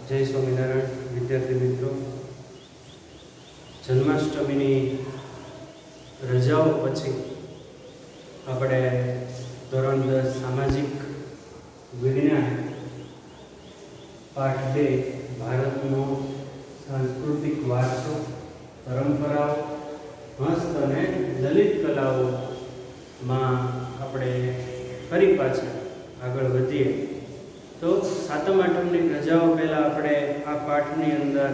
જય સ્વામિનારાયણ વિદ્યાર્થી મિત્રો, જન્માષ્ટમીની રજાઓ પછી આપણે ધોરણ 10 સામાજિક વિજ્ઞાન પાઠ 2 ભારતનો સાંસ્કૃતિક વારસો, પરંપરાઓ, હસ્ત અને લલિત કલાઓમાં આપણે ફરી પાછા આગળ વધીએ. તો સાતમ આઠમની રજાઓ પહેલાં આપણે આ પાઠની અંદર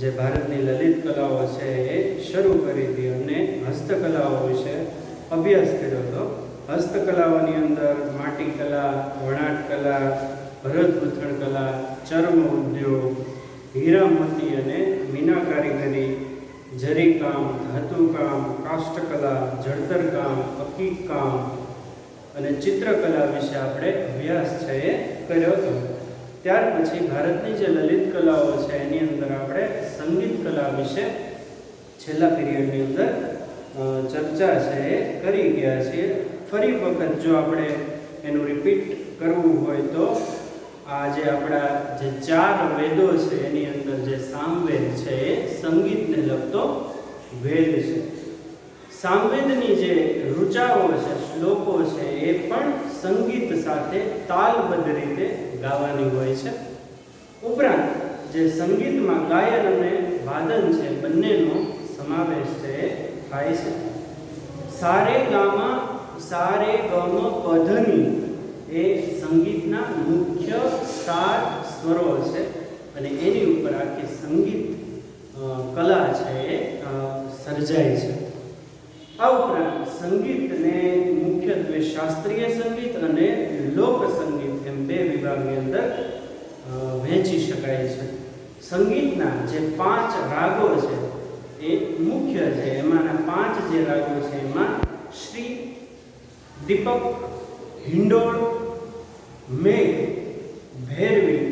જે ભારતની લલિત કલાઓ છે એ શરૂ કરી હતી અને હસ્તકલાઓ વિશે અભ્યાસ કર્યો હતો. હસ્તકલાઓની અંદર માટી કલા, વણાટ કલા, ભરત ગૂંથણ કલા, ચર્મ ઉદ્યોગ, હીરા મોતી અને મીના કારીગરી, જરીકામ, ધાતુકામ, કાષ્ઠકલા, જળતરકામ, અકીકામ અને ચિત્રકલા વિશે આપણે અભ્યાસ છે એ કર્યો હતો. ત્યાર પછી ભારતની જે લલિત કલાઓ છે એની અંદર આપણે સંગીત કલા વિશે છેલ્લા પીરિયડની અંદર ચર્ચા છે એ કરી ગયા છીએ. ફરી વખત જો આપણે એનું રિપીટ કરવું હોય તો આ જે આપણા જે 4 વેદો છે એની અંદર જે સામવેદ છે એ સંગીતને લગતો વેદ છે. સામવેદની જે ઋચાઓ છે, શ્લોકો છે એ પણ સંગીત સાથે તાલબદ્ધ રીતે ગાવાની હોય છે. ઉપરાંત જે સંગીતમાં ગાયન અને વાદન છે બંનેનો સમાવેશ છે એ થાય છે. સારે ગમ પધની એ સંગીતના મુખ્ય 4 સ્વરો છે અને એની ઉપર આખી સંગીત કલા છે એ સર્જાય છે. આ ઉપરાંત સંગીતને મુખ્યત્વે શાસ્ત્રીય સંગીત અને લોક સંગીત એમ 2 વિભાગની અંદર વહેંચી શકાય છે. સંગીતના જે 5 રાગો છે એ મુખ્ય છે. એમાંના 5 જે રાગો છે એમાં શ્રી, દીપક, હિંડોળ, મેઘ, ભૈરવી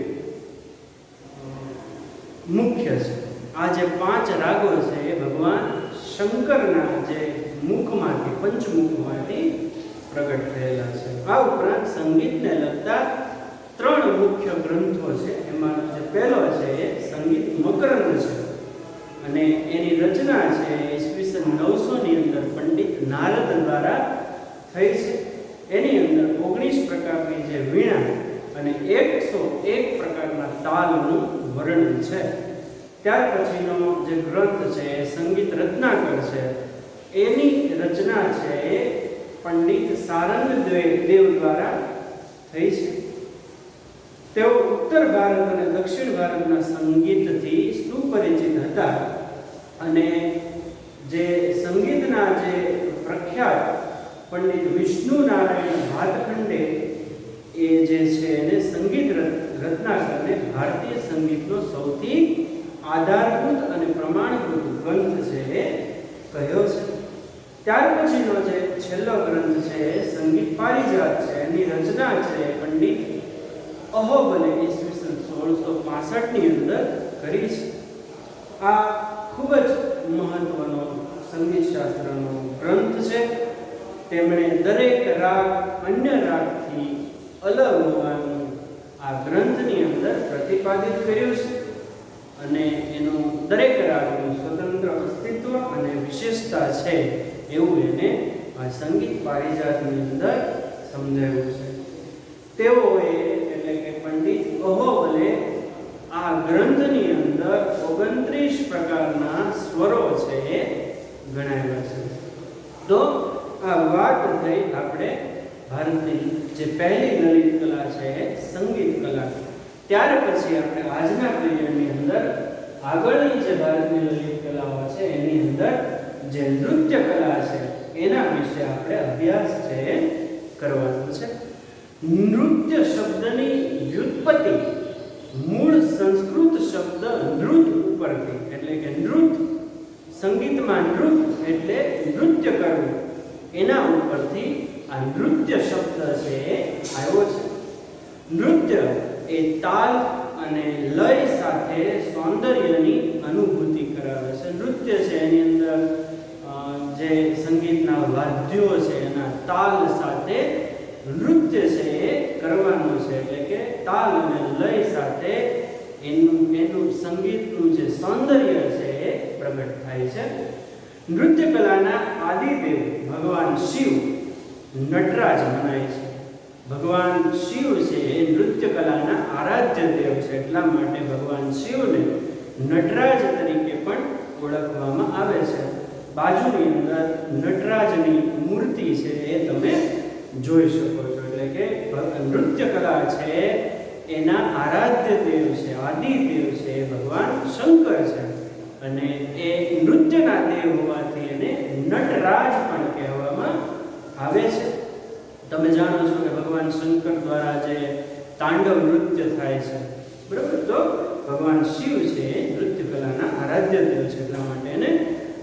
મુખ્ય છે. આ જે 5 રાગો છે એ ભગવાન શંકરના જે મુખમાંથી, પંચમુખમાંથી પ્રગટ થયેલા છે. આ ઉપરાંત સંગીતને લગતા 3 મુખ્ય ગ્રંથો છે. એમાં જે પહેલો છે એ સંગીત મકરંદ છે અને એની રચના છે ઈસવીસન 900 ની અંદર પંડિત નારદ દ્વારા થઈ છે. એની અંદર 19 પ્રકારની જે વીણા અને 101 પ્રકારના તાલનું વર્ણન છે. ત્યાર પછીનો જે ગ્રંથ છે એ સંગીત રત્નાકર છે. એની રચના છે એ પંડિત સારંગ દેવ દ્વારા થઈ છે. તેઓ ઉત્તર ભારત અને દક્ષિણ ભારતના સંગીતથી સુપરિચિત હતા અને જે સંગીતના જે પ્રખ્યાત પંડિત વિષ્ણુ નારાયણ ભાતખંડે એ જે છે એને સંગીત રત્નાકરને ભારતીય સંગીતનો સૌથી આધારભૂત અને પ્રમાણભૂત ગ્રંથ છે એ કહ્યો છે. ત્યાર પછીનો જે છેલ્લો ગ્રંથ છે એ સંગીત પારિજાત છે. એની રચના છે પંડિત અહોબલે ઈસવીસન 1665 ની અંદર કરી છે. આ ખૂબ જ મહત્વનો સંગીત શાસ્ત્રનો ગ્રંથ છે. તેમણે દરેક રાગ અન્ય રાગથી અલગ હોવાનું આ ગ્રંથની અંદર પ્રતિપાદિત કર્યું છે અને એનું દરેક રાગનું સ્વતંત્ર અસ્તિત્વ અને વિશેષતા છે એવું એને આ સંગીત પારિજાતની અંદર સમજાવ્યું છે. તેઓએ એટલે કે પંડિત અહોબલે આ ગ્રંથની અંદર 29 પ્રકારના સ્વરો છે એ ગણાવ્યા છે. તો આ વાત થઈ આપણે ભારતની જે પહેલી લલિત કલા છે એ સંગીત કલા. ત્યાર પછી આપણે આજના પીરિયડની અંદર આગળની જે ભારતની લલિત કલાઓ છે એની અંદર જે નૃત્ય કલા છે એના વિશે આપણે અભ્યાસ છે કરવાનો છે. નૃત્ય શબ્દની વ્યુત્પત્તિ મૂળ સંસ્કૃત શબ્દ નૃત ઉપરથી, એટલે કે નૃત, સંગીતમાં નૃત એટલે નૃત્ય કરવું, એના ઉપરથી આ નૃત્ય શબ્દ છે એ આવ્યો છે. નૃત્ય એ તાલ અને લય સાથે સૌંદર્યની અનુભૂતિ કરાવે છે. નૃત્ય છે એની અંદર જે સંગીતના વાદ્યો છે એના તાલ સાથે નૃત્ય છે એ કરવાનું છે, એટલે કે તાલ અને લય સાથે એનું સંગીતનું જે સૌંદર્ય છે એ પ્રગટ થાય છે. નૃત્ય કલાના આદિદેવ ભગવાન શિવ નટરાજ મનાય છે. ભગવાન શિવ છે એ નૃત્ય કલાના આરાધ્ય દેવ છે, એટલા માટે ભગવાન શિવને નટરાજ તરીકે પણ ઓળખવામાં આવે છે. બાજુની અંદર નટરાજની મૂર્તિ છે એ તમે જોઈ શકો છો. એટલે કે નૃત્ય કલા છે એના આરાધ્ય દેવ છે, આદિદેવ છે એ ભગવાન શંકર છે, અને એ નૃત્યના દેવ હોવાથી એને નટરાજ પણ કહેવામાં આવે છે. તમે જાણો છો કે ભગવાન શંકર દ્વારા જે તાંડવ નૃત્ય થાય છે, બરાબર, તો ભગવાન શિવ છે એ નૃત્ય કલાના આરાધ્ય દેવ છે, એટલા માટે એને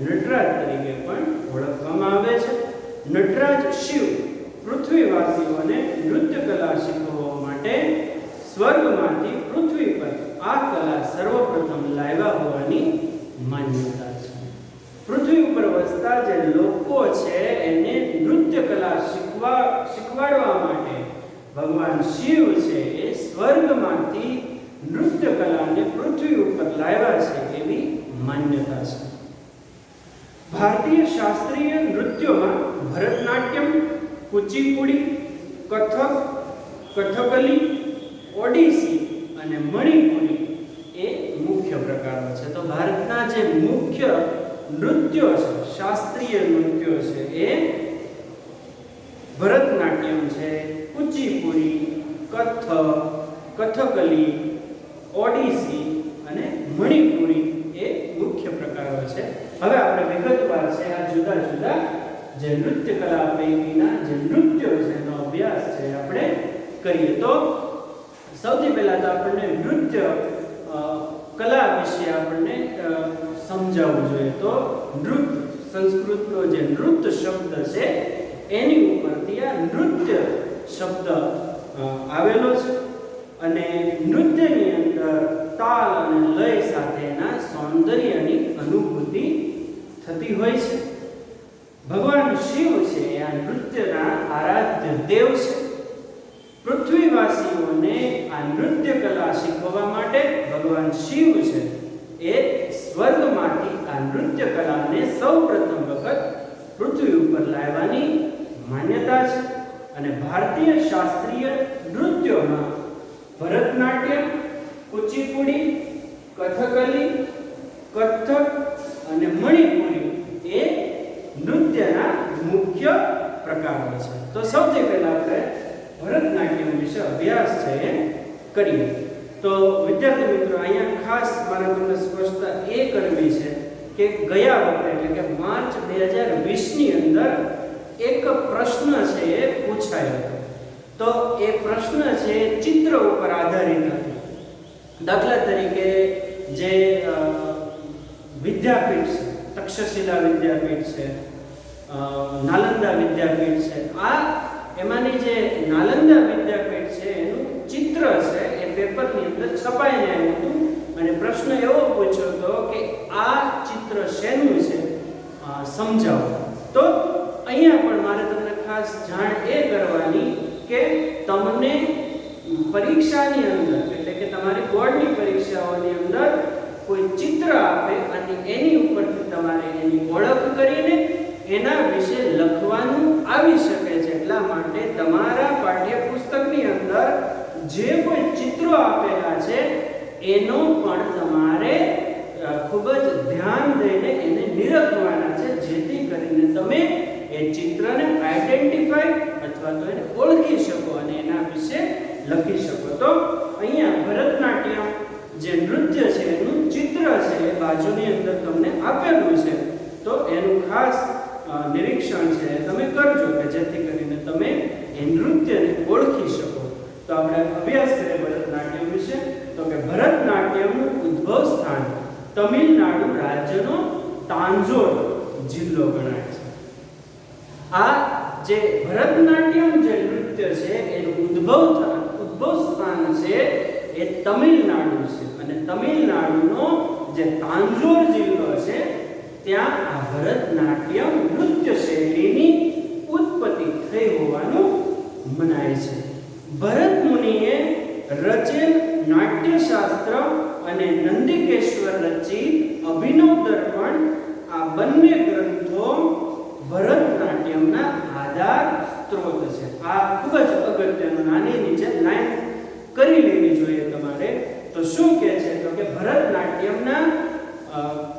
નટરાજ તરીકે પણ ઓળખવામાં આવે છે. નટરાજ શિવ પૃથ્વીવાસીઓને નૃત્ય કલા શીખવવા માટે સ્વર્ગમાંથી પૃથ્વી પર આ કલા સર્વપ્રથમ લાવ્યા હોવાની માન્યતા છે. પૃથ્વી ઉપર વસતા જે લોકો છે એને નૃત્ય કલા શીખવાડવા માટે ભગવાન શિવ છે એ સ્વર્ગમાંથી નૃત્ય કલાને પૃથ્વી ઉપર લાવ્યા છે એવી માન્યતા છે. ભારતીય શાસ્ત્રીય નૃત્યોમાં ભરતનાટ્યમ, કુચીપુડી, કથક, કથકલી, ઓડિસી અને મણિપુરી એ મુખ્ય પ્રકારો છે. તો ભારતના જે મુખ્ય નૃત્યો છે, શાસ્ત્રીય નૃત્યો છે, એ ભરતનાટ્યમ છે, કુચીપુડી, કથક, કથકલી, ઓડિસી અને મણિપુરી એ મુખ્ય પ્રકારો છે. હવે આપણે વિગતવાર છે આ જુદા જુદા જે નૃત્ય કલા પૈકીના જે નૃત્યો છે એનો અભ્યાસ છે આપણે કરીએ. તો સૌથી પહેલા તો આપણને નૃત્ય કલા વિશે આપણને સમજાવવું જોઈએ. તો નૃત્ય, સંસ્કૃતનો જે નૃત્ય શબ્દ છે એની ઉપરથી આ નૃત્ય શબ્દ આવેલો છે, અને નૃત્યની અંદર તાલ અને લય સાથેના સૌંદર્યની અનુભૂતિ થતી હોય છે. ભગવાન શિવ છે આ નૃત્યના આરાધ્ય દેવ છે. પૃથ્વીવાસીઓને આ નૃત્ય કલા શીખવવા માટે ભગવાન શિવ છે એ સ્વર્ગમાંથી આ નૃત્ય કલાને સૌપ્રથમ વખત પૃથ્વી ઉપર લાવવાની માન્યતા છે. અને ભારતીય શાસ્ત્રીય નૃત્યોમાં ભરતનાટ્યમ, કુચીપુડી, કથકલી, કથક અને મણિપુરી એ નૃત્યના મુખ્ય પ્રકારો છે. તો સૌથી પહેલા આપણે ભરતનાટ્યમ વિશે અભ્યાસ છે એ કરીએ. તો વિદ્યાર્થી મિત્રો, અહીંયા ખાસ મારે તમને સ્પષ્ટતા એ કરવી છે કે ગયા વખતે એટલે કે માર્ચ 2020 ની અંદર એક પ્રશ્ન છે એ પૂછાયો હતો. તો એ પ્રશ્ન છે ચિત્ર ઉપર આધારિત હતો. દાખલા તરીકે જે વિદ્યાપીઠ છે, તક્ષશિલા વિદ્યાપીઠ છે, નાલંદા વિદ્યાપીઠ છે, આ એમાંની જે નાલંદા વિદ્યાપીઠ છે એનું ચિત્ર છે એ પેપરની અંદર છપાઈને આવ્યું હતું, અને પ્રશ્ન એવો પૂછ્યો હતો કે આ ચિત્ર શેનું છે, સમજાવો. તો અહીંયા પણ મારે તમને ખાસ જાણ એ કરવાની કે તમને પરીક્ષાની અંદર એટલે કે તમારી બોર્ડની પરીક્ષાઓની અંદર કોઈ ચિત્ર આપે અને એની ઉપરથી તમારે એની ઓળખ કરીને એના વિશે લખવાનું આવી શકે છે. એટલા માટે તમારા પાઠ્યપુસ્તકની અંદર જે કોઈ ચિત્રો આપેલા છે એનો પણ તમારે ખૂબ જ ધ્યાન દઈને એને નિરખવાના છે, જેથી કરીને તમે એ ચિત્રને આઈડેન્ટિફાઈ અથવા તો એને ઓળખી શકો અને એના વિશે લખી શકો. તો અહીંયા ભરતનાટ્યમ જે નૃત્ય છે એનું ચિત્ર છે એ બાજુની અંદર તમને આપેલું છે. તો એનું ખાસ નિરીક્ષણ છે તમે કરજો કે જેથી કરીને તમે એ નૃત્યને ઓળખી શકો. તો આપણે અભ્યાસ કરીએ ભરતનાટ્યમ વિશે. તો કે ભરતનાટ્યમનું ઉદ્ભવ સ્થાન તમિલનાડુ રાજ્યનો તાંજોર જિલ્લો ગણાય છે. આ જે ભરતનાટ્યમ જે નૃત્ય છે એનું ઉદ્ભવ સ્થાન છે એ તમિલનાડુ છે, અને તમિલનાડુનો જે તાંજોર જિલ્લો છે ત્યાં આ ભરતનાટ્યમ નૃત્ય શૈલીની ઉત્પત્તિ થઈ હોવાનું મનાય છે. ભરત મુનિએ રચેલ નાટ્યશાસ્ત્ર અને નંદિકેશ્વર રચિત અભિનવ દર્પણ આ બંને ગ્રંથો ભરતનાટ્યમના આધાર સ્ત્રોત છે. આ ખૂબ જ અગત્યનું, નાની નીચે લાઈન કરી લેવી જોઈએ તમારે. તો શું કહે છે? તો કે ભરતનાટ્યમના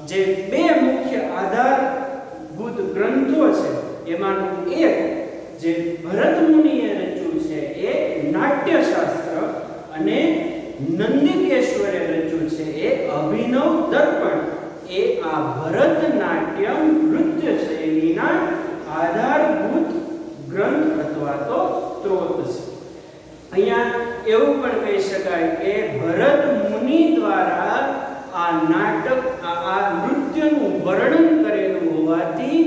જે બે મુખ્ય આધારભૂત ગ્રંથો છે એમાંનું એક જે ભરત મુનિએ રચ્યું છે એ નાટ્યશાસ્ત્ર અને નંદિકેશ્વરે રચ્યું છે એ અભિનવ દર્પણ એ આ ભરતનાટ્યમ નૃત્ય શૈલીના આધારભૂત ગ્રંથ અથવા તો સ્ત્રોત છે. અહીંયા એવું પણ કહી શકાય કે ભરત મુનિ દ્વારા આ નાટક આ નૃત્યનું વર્ણન કરેલું હોવાથી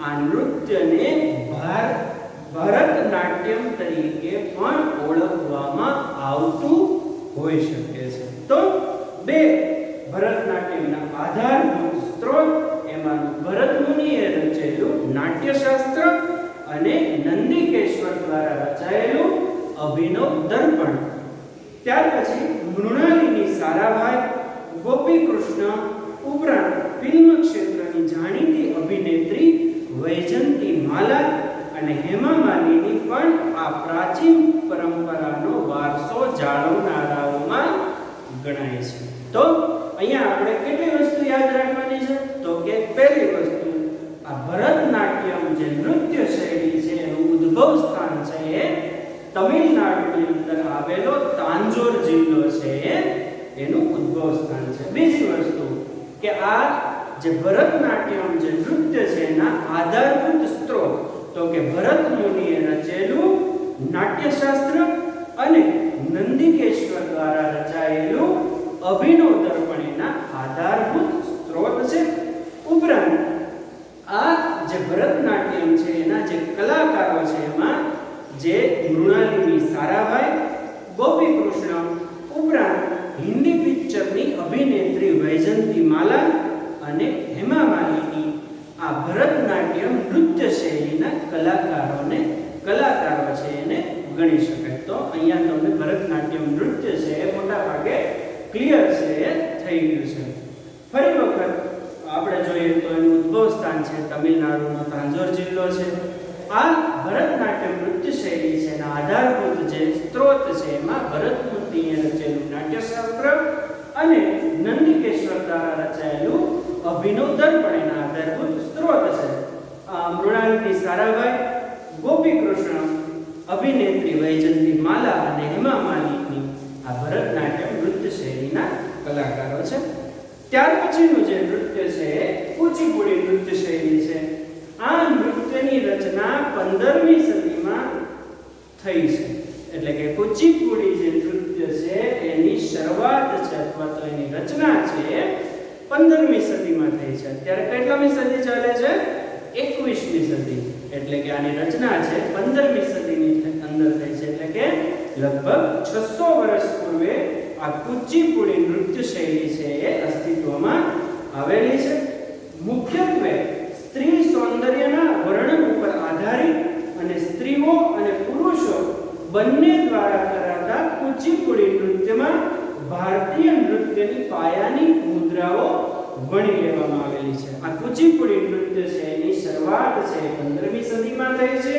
આ નૃત્યને ભરતનાટ્યમ તરીકે પણ ઓળખવામાં આવતું હોઈ શકે છે. તો બે ભરતનાટ્યમના આધારભૂત સ્ત્રોત એમાંનું ભરત મુનિએ રચેલું નાટ્યશાસ્ત્ર અને નંદિકેશ્વર દ્વારા રચાયેલું અભિનવ દર્પણ. ત્યાર પછી મૃણાલિની સારાભાઈ, ગોપીકૃષ્ણ ઉપરાંત ફિલ્મ ક્ષેત્રની જાણીતી અભિનેત્રી વૈજયંતી માલા અને હેમા માલિની પણ આ પ્રાચીન પરંપરાનો વારસો જાળવનારાઓમાં ગણાય છે. તો અહીંયા આપણે કેટલી વસ્તુ યાદ રાખવાની છે? તો કે પહેલી વસ્તુ, આ ભરતનાટ્યમ જે નૃત્ય શૈલી છે એનું ઉદ્ભવ સ્થાન છે એ તમિલનાડુની અંદર આવેલો તાંજોર જિલ્લો છે એનું ઉદ્ભવ સ્થાન છે. બીજી વસ્તુ કે આ જે ભરતનાટ્યમ જે નૃત્ય છે એના આધારભૂત સ્ત્રોત તો કે ભરત મુનિએ રચેલું નાટ્યશાસ્ત્ર અને નંદિકેશ્વર દ્વારા રચાયેલું અભિનવ દર્પણ એના આધારભૂત સ્ત્રોત છે. ઉપરાંત આ જે ભરતનાટ્યમ છે એના જે કલાકારો છે એમાં જે મૃણાલિની સારાભાઈ, ગોપીકૃષ્ણ ઉપરાંત હિન્દી પિક્ચરની અભિનેત્રી વૈજયંતી માલા અને હેમા માલિની આ ભરતનાટ્યમ નૃત્ય શૈલીના કલાકારો છે એને ગણી શકાય. તો અહીંયા તમને ભરતનાટ્યમ નૃત્ય છે એ મોટા ભાગે ક્લિયર છે એ થઈ ગયું છે. ફરી વખત આપણે જોઈએ તો એનું ઉદ્ભવ સ્થાન છે તમિલનાડુનો તાંજોર જિલ્લો છે. આ ભરતનાટ્યમ નૃત્ય શૈલી છે એના આધારભૂત જે સ્ત્રોત છે એમાં ભરત મુનિએ રચેલું નાટ્યશાસ્ત્ર અને નંદિકેશ્વર દ્વારા રચાયેલું અભિનવ દર્પણ એના આધારભૂત સ્ત્રોત છે. મૃણાલિની સારાભાઈ, ગોપીકૃષ્ણ, અભિનેત્રી વૈજયંતી માલા અને હેમા માલિની આ ભરતનાટ્યમ નૃત્ય શૈલીના કલાકારો છે. ત્યાર પછીનું જે નૃત્ય છે એ કુચીપુડી નૃત્ય શૈલી છે. આ નૃત્યની રચના 15મી સદીમાં થઈ છે. એટલે કે કુચીપુડી જે નૃત્ય છે એની શરૂઆત છે અથવા તો એની રચના છે 15મી સદીમાં થઈ છે. અત્યારે કેટલામી સદી ચાલે છે? 21મી સદી. એટલે કે આની રચના છે 15મી સદીની અંદર થઈ છે. એટલે કે લગભગ 600 વર્ષ પૂર્વે આ કુચીપુડી નૃત્ય શૈલી છે એ અસ્તિત્વમાં આવેલી છે. મુખ્યત્વે સ્ત્રી સૌંદર્યના વર્ણન ઉપર આધારિત અને સ્ત્રીઓ અને પુરુષો બંને દ્વારા કરાતા કુચીપુડી નૃત્યમાં ભારતીય નૃત્યની પાયાની મુદ્રાઓ વણી લેવામાં આવેલી છે. આ કુચીપુડી નૃત્ય છે એની શરૂઆત છે 15મી સદીમાં થઈ છે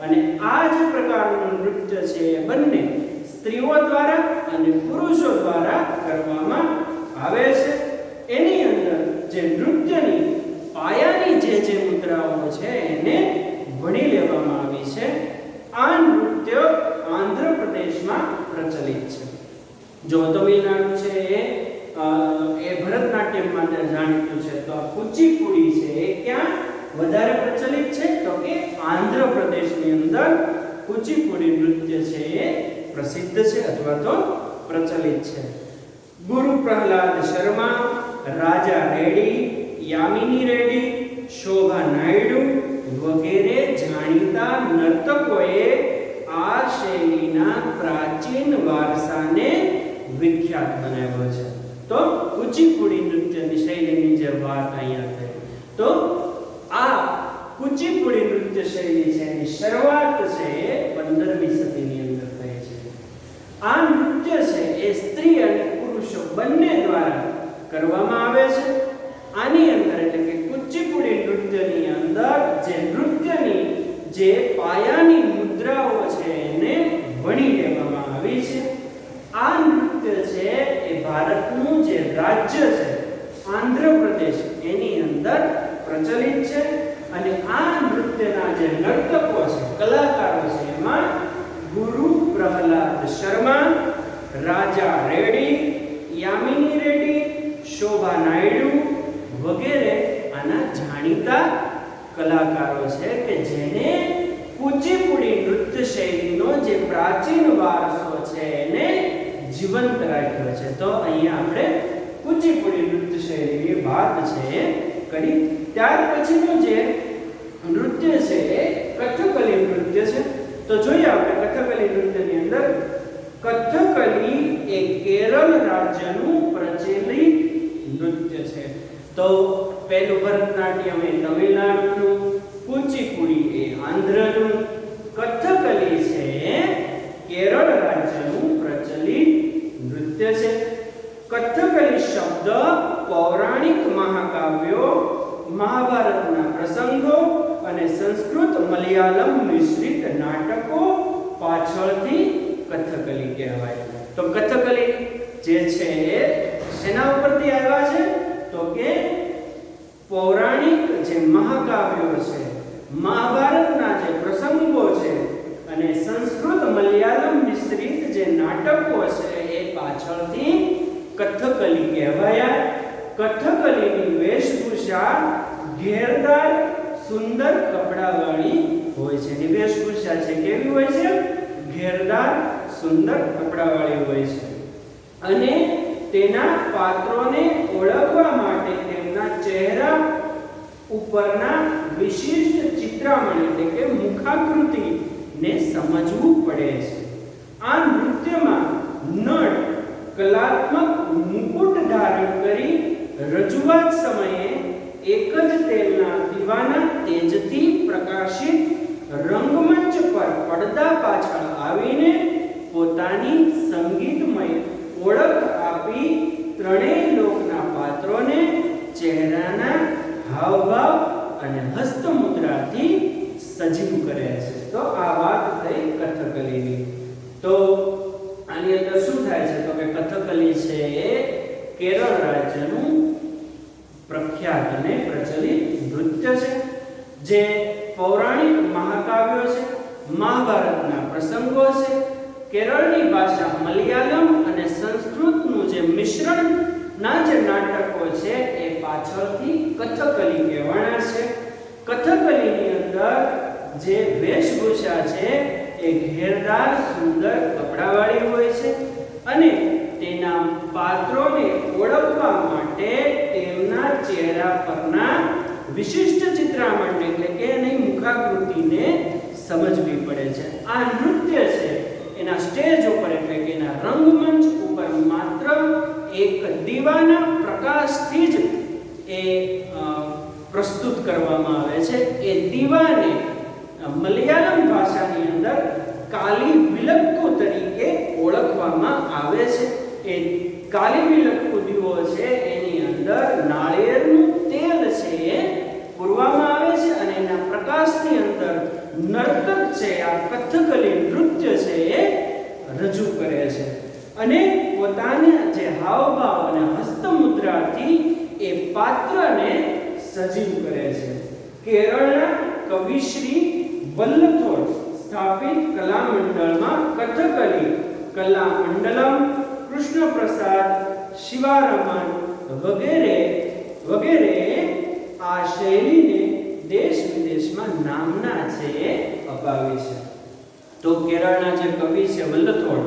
અને આ જે પ્રકારનું નૃત્ય છે એ બંને સ્ત્રીઓ દ્વારા અને પુરુષો દ્વારા કરવામાં આવે છે. એની અંદર જે નૃત્યની પાયાની જે મુદ્રાઓ છે એને વણી લેવામાં આવી છે. આ નૃત્ય આંધ્રપ્રદેશમાં પ્રચલિત છે. જો તમિલનાડુ છે એ ભરતનાટ્યમ માટે જાણીતું છે, તો આ કુચીપુડી છે એ ક્યાં વધારે પ્રચલિત છે? તો કે આંધ્રપ્રદેશની અંદર કુચીપુડી નૃત્ય છે એ પ્રસિદ્ધ છે અથવા તો પ્રચલિત છે. ગુરુ પ્રહલાદ શર્મા, રાજા રેડ્ડી, યામિની રેડ્ડી, શોભા નાયડુ વગેરે જાણીતા નર્તકોએ આ શૈલીના પ્રાચીન વારસાને વિખ્યાત બનાવ્યો છે. તો કુચીપુડી નૃત્યની શૈલીની જે વાત અહીંયા થઈ, તો આ કુચીપુડી નૃત્ય શૈલી છે એની શરૂઆત છે એ 15મી સદીની અંદર થઈ છે. આ નૃત્ય કરવામાં આવે છે. આની અંદર એટલે કે કુચીપુડી નૃત્યની અંદર જે નૃત્યની જે પાયાની મુદ્રાઓ છે એને વણી લેવામાં આવી છે. આ નૃત્ય છે એ ભારતનું જે રાજ્ય છે આંધ્રપ્રદેશ એની અંદર પ્રચલિત છે. અને આ નૃત્યના જે નર્તકો છે, કલાકારો છે, એમાં ગુરુ પ્રહલાદ શર્મા, રાજા રેડ્ડી, યામિની રેડ્ડી, શોભા નાયડુ વગેરે આના જાણીતા કલાકારો છે કે જેને કુચીપુડી નૃત્ય શૈલીનો જે પ્રાચીન વારસો છે એને જીવંત રાખ્યો છે. તો અહીંયા આપણે કુચીપુડી નૃત્ય શૈલીની વાત છે કરી. ત્યાર પછીનું જે નૃત્ય છે એ કથકલી નૃત્ય છે. તો જોઈએ આપણે કથકલી નૃત્યની અંદર કથકલી એ કેરળ રાજ્યનું પ્રચલિત નૃત્ય છે. તો પહેલું ભરતનાટ્યમ એ તમિલનાડુનું, કુચીપુડી એ આંધ્રનું, કથકલી છે કેરળ રાજ્યનું પ્રચલિત નૃત્ય છે. કથકલી શબ્દ પૌરાણિક મહાકાવ્યો, મહાભારતના પ્રસંગો અને સંસ્કૃત મલયાલમ મિશ્રિત નાટકો પાછળથી કથકલી કહેવાય. તો કથકલી જે છે એ શેના ઉપરથી આવ્યા છે? તો કે પૌરાણિક જે મહાકાવ્યો છે, મહાભારતના જે પ્રસંગો છે અને સંસ્કૃત મલયાલમ મિશ્રિત જે નાટકો છે એ પાછળથી કથકલી કહેવાયા. કથકલીની વેશભૂષા ઘેરદાર સુંદર કપડાવાળી હોય છે. એની વેશભૂષા છે કેવી હોય છે? ઘેરદાર સુંદર કપડાવાળી હોય છે. અને તેના પાત્રોને ઓળખવા માટે તેમના ચહેરા ઉપરના વિશિષ્ટ ચિત્રામણ એટલે કે મુખાકૃતિને સમજવું પડે છે. આ નૃત્યમાં નટ કલાત્મક મુકુટ ધારણ કરી રજૂઆત સમયે એક જ તેલના દીવાના તેજથી પ્રકાશિત રંગમંચ પર પડદા પાછળ આવીને પોતાની સંગીતમય ઓળખ આપી ત્રણેય લોકના પાત્રોને ચહેરાના હાવભાવ અને હસ્તમુદ્રાથી સજીવ કરે છે. તો આ વાત થઈ કથકલીની. તો આની અંદર શું થાય છે? તો કે કથકલી છે એ કેરળ રાજ્યનું પ્રખ્યાત અને પ્રચલિત નૃત્ય છે જે પૌરાણિક મહાકાવ્યો છે, મહાભારતના પ્રસંગો છે, કેરળની ભાષા મલયાલમ અને સંસ્કૃતનું જે મિશ્રણના જે નાટકો છે એ પાછળથી કથકલી કહેવાના છે. કથકલીની અંદર જે વેશભૂષા છે એ ઘેરદાર સુંદર કપડાવાળી હોય છે અને તેના પાત્રોને ઓળખવા માટે તેમના ચહેરા પરના વિશિષ્ટ ચિત્રામણ એટલે કે એની મુખાકૃતિને સમજવી પડે છે. આ નૃત્ય છે એના સ્ટેજ ઉપર એટલે કે એના રંગમંચ ઉપર માત્ર એક દીવાના પ્રકાશથી જ એ પ્રસ્તુત કરવામાં આવે છે. એ દીવાને મલયાલમ ભાષાની અંદર કાલી વિલક્કુ તરીકે ઓળખવામાં આવે છે. એ કાલી વિલક્કુ દીવો છે એની અંદર નાળિયેરનું તેલ છે એ પૂરવામાં આવે છે અને એના પ્રકાશની અંદર નર્તક છે આ કથકલી નૃત્ય છે એ રજૂ કરે છે અને પોતાના જે હાવભાવ અને હસ્તમુદ્રાથી એ પાત્રને સજીવ કરે છે. કેરળના કવિશ્રી વલ્લથોડ સ્થાપિત કલા મંડળમાં કથકલી, કલા મંડલમ, કૃષ્ણ પ્રસાદ, શિવારમન વગેરે આ શૈલીને દેશ વિદેશમાં નામના છે અપાવી છે. તો કેરળના જે કવિ છે વલ્લથોડ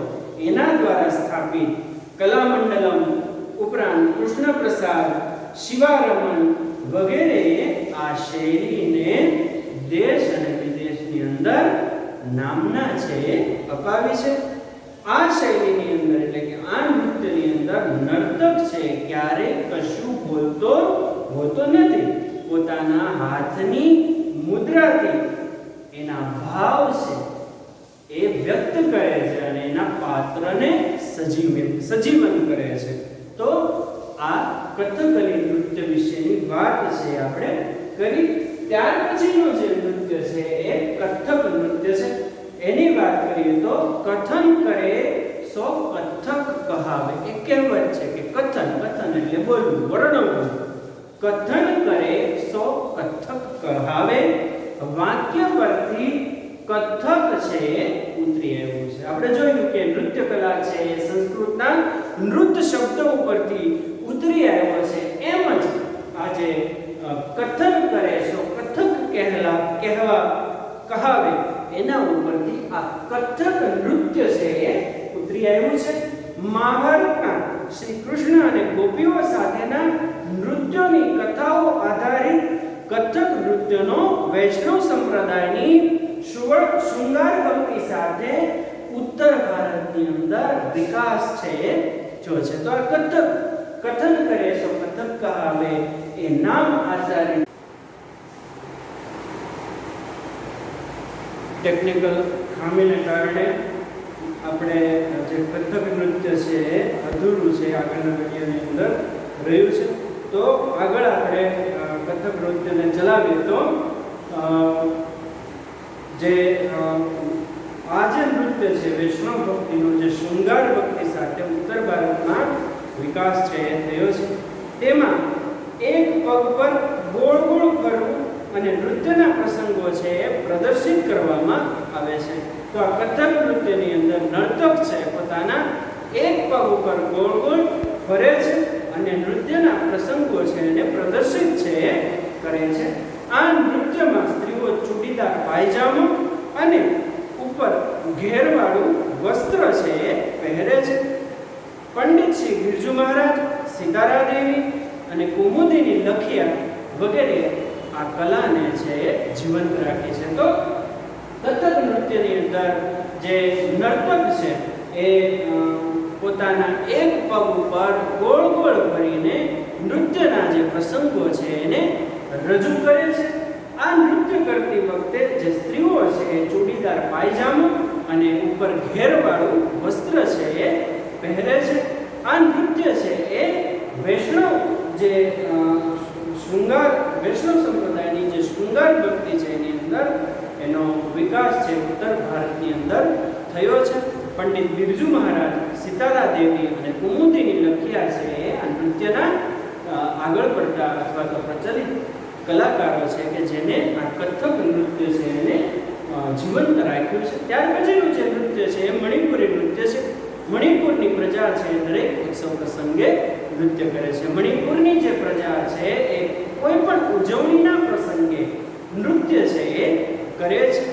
એના દ્વારા સ્થાપિત કલા મંડલમ ઉપરાંત કૃષ્ણ પ્રસાદ, શિવારમન વગેરે આ શૈલીને દેશ અને વિદેશની અંદર નામના છે અપાવી છે. આ શૈલીની અંદર એટલે કે આ નૃત્યની અંદર નર્તક છે ક્યારેય કશું બોલતો નથી. પોતાના હાથની મુદ્રાથી એના ભાવ છે એ વ્યક્ત કરે છે અને એના પાત્રને સજીવન કરે છે. તો આ કથકલી નૃત્ય વિશેની વાત છે આપણે કરી. ત્યાર પછીનું જે નૃત્ય છે એ કથક નૃત્ય છે. એની વાત કરીએ તો કથન કરે સો કથક કહાવે. એક કહેવત છે કે કથન એટલે બોલવું, વર્ણવવું. કથન કરે સો કથક કહાવે. વાક્ય પરથી કથક છે ઉતરી આવ્યું છે. આપણે જોયું કે નૃત્ય કલા છે એ સંસ્કૃતના નૃત્ય શબ્દ ઉપરથી ઉતરી આવ્યો છે. એમ જ આજે કથન કરે સો કથક કહાવે એના ઉપરથી આ કથક નૃત્ય છે એ ઉતરી આવ્યું છે. મહાભારતના શ્રી કૃષ્ણ અને ગોપીઓ સાથેના નૃત્યોની કથાઓ આધારિત કથક નૃત્યનો વૈષ્ણવ સંપ્રદાયની શૃંગાર ભક્તિ સાથે ઉત્તર ભારતની અંદર વિકાસ છે જો છે. તો આ કથન કરે સો કથક કહાવે એ નામ આધારિત ટેકનિકલ ખામીને કારણે આપણે જે કથક નૃત્ય છે એ અધૂરું છે, આગળના વિડીયોની અંદર રહ્યું છે. તો આગળ આપણે કથક નૃત્યને ચલાવીએ તો જે આ જે નૃત્ય છે વૈષ્ણવ ભક્તિનો જે શૃંગાર ભક્તિ સાથે ઉત્તર ભારતમાં વિકાસ છે એ થયો છે. તેમાં એક પગ પર ગોળ ગોળ ફરવું અને નૃત્યના પ્રસંગો છે એ પ્રદર્શિત કરવામાં આવે છે. તો આ કથક નૃત્યની અંદર નર્તક છે પોતાના એક પગ ઉપર ગોળ ગોળ ફરે છે અને નૃત્યના પ્રસંગો છે એને પ્રદર્શિત છે એ કરે છે. આ નૃત્યમાં સ્ત્રીઓ ચૂડીદાર પાયજામો અને ઉપર ઘેરવાળું વસ્ત્ર છે એ પહેરે છે. પંડિત શ્રી બિરજુ મહારાજ, સીતારા દેવી અને કુમુદિની લખિયા વગેરે આ કલાને છે એ જીવંત રાખી છે. તો કથક નૃત્યની અંદર જે નર્તક છે એ પોતાના એક પગ ઉપર ગોળ ગોળ ફરીને નૃત્યના જે પ્રસંગો છે એને રજૂ કરે છે. આ નૃત્ય કરતી વખતે જે સ્ત્રીઓ છે એ ચૂડીદાર પાયજામો અને ઉપર ઘેરવાળું વસ્ત્ર છે એ પહેરે છે. આ નૃત્ય છે એ વૈષ્ણવ જે વૈષ્ણવ સંપ્રદાયની જે શૃંગાર ભક્તિ છે એની અંદર એનો વિકાસ છે ઉત્તર ભારતની અંદર થયો છે. પંડિત બિરજુ મહારાજ, સીતારા દેવી અને કુમુદિની લખિયા છે એ આ નૃત્યના આગળ પડતા અથવા તો પ્રચલિત કલાકારો છે કે જેને આ કથક નૃત્ય છે એને જીવંત રાખ્યું છે. ત્યાર પછીનું જે નૃત્ય છે એ મણિપુરી નૃત્ય છે. મણિપુરની પ્રજા છે દરેક ઉત્સવ પ્રસંગે નૃત્ય કરે છે. મણિપુરની જે પ્રજા છે એ કોઈ પણ ઉજવણીના પ્રસંગે નૃત્ય છે એ કરે છે.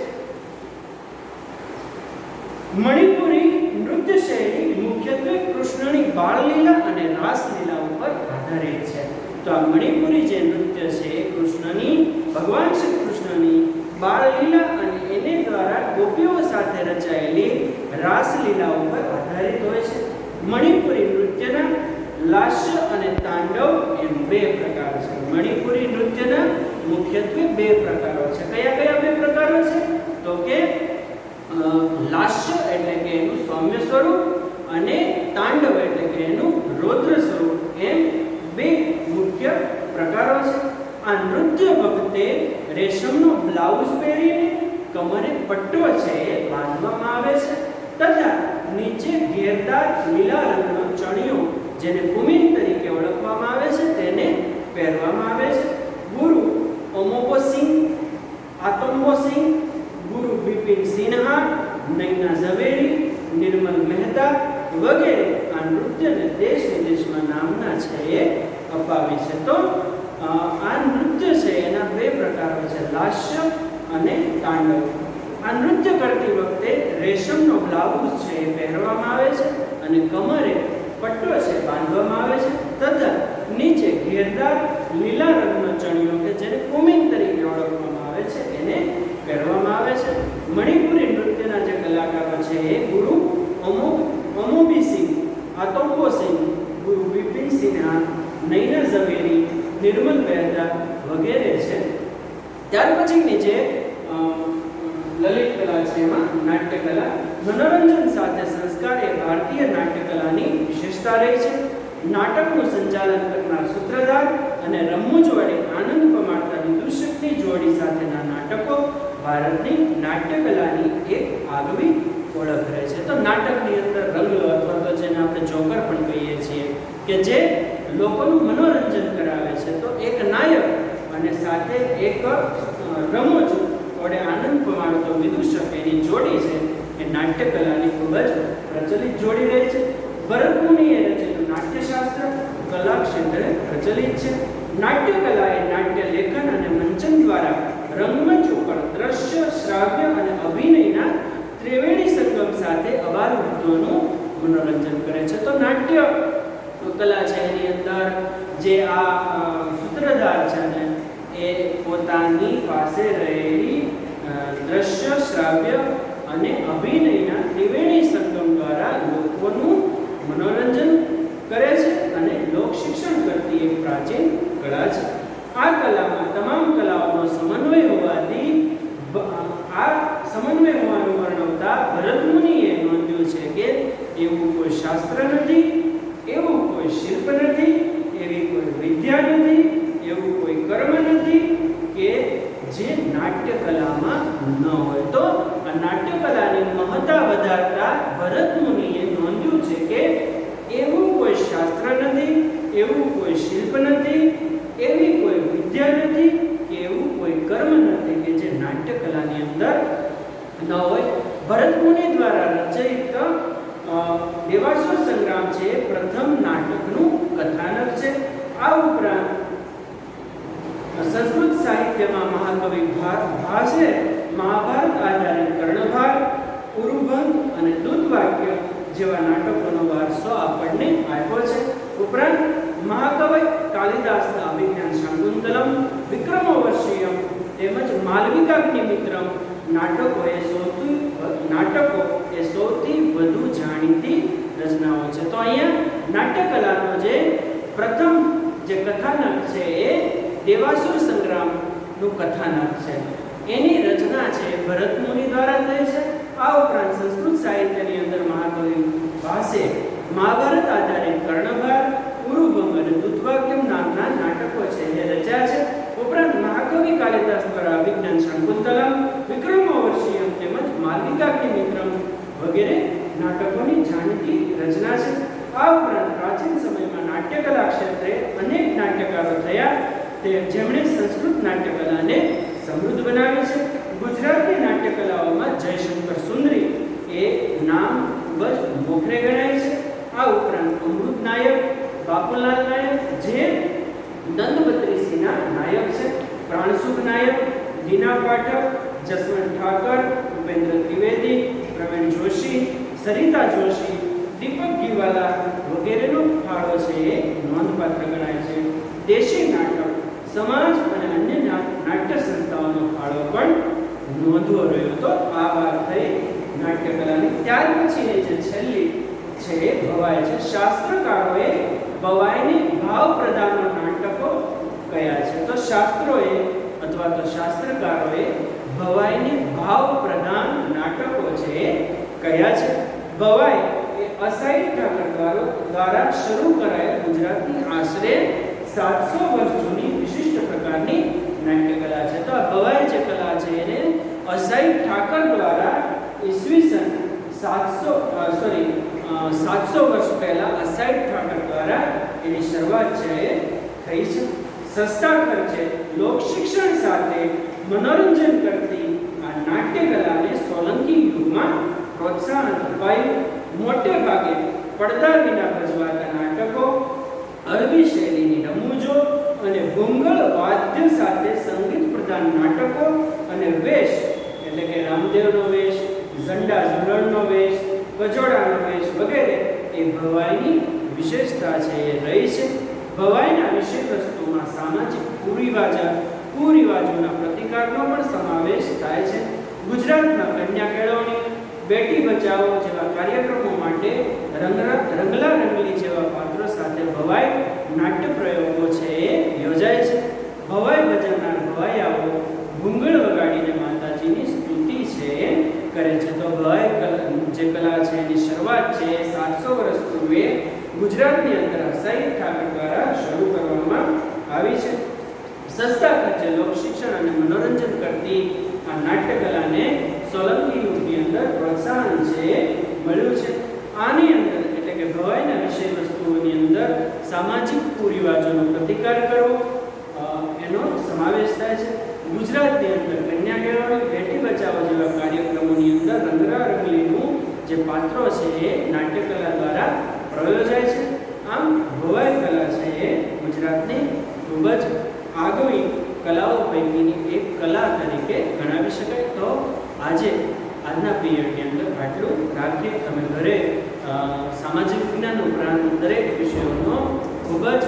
મણિપુરી નૃત્ય શૈલી મુખ્યત્વે કૃષ્ણની બાળલીલા અને રાસલીલા ઉપર આધારિત છે. તો આ મણિપુરી જે નૃત્ય છે એ કૃષ્ણની ભગવાન શ્રી કૃષ્ણની બાળલીલા અને એને દ્વારા ગોપીઓ સાથે રચાયેલી રાસલીલા ઉપર આધારિત હોય છે. મણિપુરી નૃત્યના લાસ્ય અને તાંડવ એમ બે પ્રકાર છે. મણિપુરી નૃત્યના મુખ્યત્વે બે પ્રકારો છે. કયા કયા બે પ્રકારો છે? તો કે લાસ્ય એટલે કે એનું સૌમ્ય સ્વરૂપ અને તાંડવ એટલે કે એનું રૌદ્ર સ્વરૂપ એમ બે મુખ્ય પ્રકારો છે. આ નૃત્ય વખતે રેશમનો બ્લાઉઝ પહેરીને કમરે પટ્ટો છે એ બાંધવામાં આવે છે તથા નીચે ઘેરદાર લીલા રંગનો ચણિયો જેને કુમિન તરીકે ઓળખવામાં આવે છે તેને પહેરવામાં આવે છે. ગુરુ ઓમોબો સિંહ, આતંબો સિંહ, ગુરુ બિપિન સિન્હા, નૈના ઝવેરી, નિર્મલ મહેતા વગેરે આ નૃત્યને દેશ વિદેશમાં નામના છે એ અપાવી છે. તો આ નૃત્ય છે એના બે પ્રકારો છે, લાસ્ય અને તાંડવ. આ નૃત્ય કરતી વખતે રેશમનો બ્લાઉઝ છે એ પહેરવામાં આવે છે અને કમરે પટ્ટો છે બાંધવામાં આવે છે તથા નીચે ઘેરદાર લીલા રંગનો ચણિયો કે જેને કુમિન તરીકે ઓળખવામાં આવે છે એને પહેરવામાં આવે છે. મણિપુરી નૃત્યના જે કલાકારો છે એ ગુરુ અમોબી સિંહ, આતંબો સિંહ, ગુરુ બિપિન સિન્હા, નૈના ઝવેરી, નિર્મલ મહેતા વગેરે છે. ત્યાર પછીની જે લલિત કલા છે એમાં નાટ્ય કલા. મનોરંજન સાથે સંસ્કાર એ ભારતીય નાટ્ય કલાની વિશેષતા રહી છે. નાટકનું સંચાલન કરનાર સૂત્રધાર અને રમૂજ વડે આનંદ પમાડતા વિદૂષકની જોડી સાથેના નાટકો ભારતની નાટ્યકલાની એક આગવી ઓળખ રહે છે. તો નાટકની અંદર રંગલો અથવા તો જેને આપણે જોકર પણ કહીએ છીએ કે જે લોકોનું મનોરંજન કરાવે છે, તો એક નાયક અને સાથે એક રમૂજ વડે આનંદ પમાડતો વિદૂષક એની જોડી છે એ નાટ્યકલાની ખૂબ જ પ્રચલિત જોડી રહી છે. ભરત મુનિએ રચેલું નાટ્યશાસ્ત્ર કલા ક્ષેત્રે પ્રચલિત છે. નાટ્યકલા એ નાટ્ય લેખન અને મંચન દ્વારા રંગમંચ ઉપર દ્રશ્ય, શ્રાવ્ય અને અભિનયના ત્રિવેણી સંગમ સાથે અબાલવૃત્તોનું મનોરંજન કરે છે. તો નાટ્ય કલા છે એની અંદર જે આ સૂત્રધાર છે ને એ પોતાની પાસે રહેલી દ્રશ્ય, શ્રાવ્ય અને અભિનયના ત્રિવેણી સંગમ દ્વારા લોકોનું મનોરંજન કરે છે અને લોક શિક્ષણ કરતી એક પ્રાચીન કળા છે. આ કલામાં તમામ કલાઓનો સમન્વય હોવાથી આ સમન્વય હોવાનું વર્ણવતા ભરત મુનિએ નોંધ્યું છે કે એવું કોઈ શાસ્ત્ર નથી, એવું કોઈ શિલ્પ નથી, એવી કોઈ વિદ્યા નથી, એવું કોઈ કર્મ નથી કે જે નાટ્ય કલામાં ન હોય. તો આ નાટ્ય કલાની મહત્તા વધારતા ભરત મુનિએ નોંધ્યું છે કે એવું કોઈ શાસ્ત્ર નથી, એવું કોઈ શિલ્પ નથી, એવી કોઈ વિદ્યા નથી કે એવું કોઈ કર્મ નથી કે જે નાટ્ય કલાની અંદર ન હોય. ભરત મુનિ દ્વારા રચિત દેવાસુર સંગ્રામ છે પ્રથમ નાટકનું કથાનક છે. આ ઉપરાંત સંસ્કૃત સાહિત્યમાં મહાકવિ ભાસે મહાભારત આધારિત કર્ણભાર, ઉરુભંગ અને દૂતવાક્ય જેવા નાટકોનો વારસો આપણને આપ્યો છે. ઉપરાંત મહાકવિ કાલિદાસના અભિજ્ઞાન શાકુંતલમ, વિક્રમોર્વશીયમ તેમજ માલવિકાગ્નિમિત્રમ નાટકો એ સૌથી વધુ જાણીતી રચનાઓ છે. તો અહીંયા નાટ્યકલાનો જે પ્રથમ જે કથાનક છે એ દેવાસુર સંગ્રામનું કથાનક છે. એની રચના છે ભરત મુનિ દ્વારા થઈ છે. આ ઉપરાંત સંસ્કૃત સાહિત્યની અંદર મહાકવિ ભાસે મહાભારત આધારિત કર્ણભાર, ઉરુભંગ અને દૂતવાક્યમ નામના નાટકો છે એ રચ્યા છે. ઉપરાંત મહાકવિ કાલિદાસ દ્વારા અભિજ્ઞાન શાકુંતલમ, વિક્રમોર્વશીયમ તેમજ માલવિકાગ્નિમિત્રમ વગેરે નાટકોની જાણીતી રચના છે. આ ઉપરાંત પ્રાચીન સમયમાં નાટ્યકલા ક્ષેત્રે અનેક નાટ્યકારો થયા જેમણે સંસ્કૃત નાટ્યકલાને સમૃદ્ધ બનાવી છે. ગુજરાતની નાટ્યકલાઓમાં જયશંકર સુંદરી એ નામ ખૂબ જ મોખરે ગણાય છે. આ ઉપરાંત અમૃત નાયક, બાપુલાલ નાયક જે દંતબત્રીસીના નાયક છે, પ્રાણસુખ નાયક, દીના પાઠક, જસવંત ઠાકર, ઉપેન્દ્ર ત્રિવેદી, પ્રવીણ જોશી, સરિતા જોશી, દીપક ગીવાલા વગેરેનો ફાળો છે એ નોંધપાત્ર ગણાય છે. દેશી નાટક, સમાજ અને અન્ય નાટ્ય સંસ્થાઓનો ફાળો પણ નોંધવો રહ્યો. તો આ વાત થઈ નાટ્યકલાની. ત્યાર પછી જે છેલ્લી છે એ ભવાઈ છે. શાસ્ત્રકારોએ ભવાઈની ભાવ પ્રધાન નાટકો કયા છે? તો શાસ્ત્રોએ અથવા તો શાસ્ત્રકારોએ ભવાઈની ભાવ પ્રધાન નાટકો છે કયા છે? ભવાઈ એ અસાઈ ઠાકર દ્વારા શરૂ કરાયેલ ગુજરાતની આશરે 700 વર્ષ જૂની વિશિષ્ટ પ્રકારની નાટ્યકલા છે. તો આ ભવાઈ જે કલા છે એને અસાઈ ઠાકર દ્વારા ઈસવીસન 700 વર્ષ પહેલા અસાઈ ઠાકર દ્વારા એની શરૂઆત છે એ થઈ છે. સસ્તા ખર્ચે લોક શિક્ષણ સાથે મનોરંજન કરતી આ નાટ્યકલાને સોલંકી યુગમાં પ્રોત્સાહન અપાયું. મોટે ભાગે પડદા વિના ભજવાતા નાટકો, અરબી શૈલીની રમૂજો અને ગુંગળ વાદ્ય સાથે સંગીત પ્રધાન નાટકો અને વેશ એટલે કે રામદેવનો વેશ, ઝંડા ઝુલણનો વેશ, કજોડાનો વેશ વગેરે એ ભવાઈની વિશેષતા છે એ રહી છે. ભવાઈના વિષય વસ્તુમાં સામાજિક કુરિવાજોના પ્રતિકારનો પણ સમાવેશ થાય છે. ગુજરાતમાં કન્યા કેળવણી, બેટી બચાવો જેવા કાર્યક્રમો માટે રંગલા રંગલી જેવા પાત્રો સાથે ભવાઈ નાટ્ય પ્રયોગો છે એ યોજાય છે. ભવાઈ ભજવનાર ભવાઈયાઓ ઘૂંઘળ વગાડીને માતાજીની સ્તુતિ છે એ કરે છે. તો ભવાઈ જે કલા છે એની શરૂઆત છે 700 વર્ષ પૂર્વે ગુજરાતની અંદર સાહિબ ઠાકર દ્વારા શરૂ કરવામાં આવી છે. સસ્તા ખર્ચે લોક શિક્ષણ અને મનોરંજન કરતી આ નાટ્યકલાને સોલંકી યુગની અંદર પ્રોત્સાહન છે મળ્યું છે. આની અંદર એટલે કે ભવાઈના વિષય વસ્તુઓની અંદર સામાજિક કુરિવાજોનો પ્રતિકાર કરવો એનો સમાવેશ થાય છે. ગુજરાતની અંદર કન્યા કેળવણી, બેટી બચાવો જેવા કાર્યક્રમોની અંદર રંગરા રંગલીનું જે પાત્રો છે એ નાટ્યકલા દ્વારા પ્રયોજાય છે. આમ ભવાઈ કલા છે એ ગુજરાતની ખૂબ જ આગવી કલાઓ પૈકીની એક કલા તરીકે ગણાવી શકાય. તો આજના પીરિયડની અંદર આટલું રાખીએ. તમે ઘરે સામાજિક વિજ્ઞાન ઉપરાંત દરેક વિષયોનો ખૂબ જ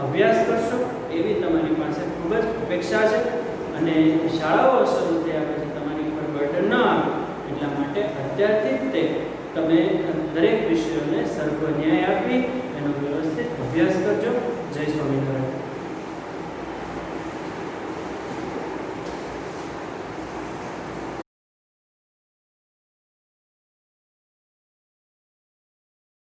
અભ્યાસ કરશો એવી તમારી પાસે ખૂબ જ અપેક્ષા છે. અને શાળાઓ શરૂ થયા પછી તમારી ઉપર બર્ડન ન આવે એટલા માટે અત્યારથી જ તમે દરેક વિષયોને સરખો ન્યાય આપી એનો વ્યવસ્થિત અભ્યાસ કરજો.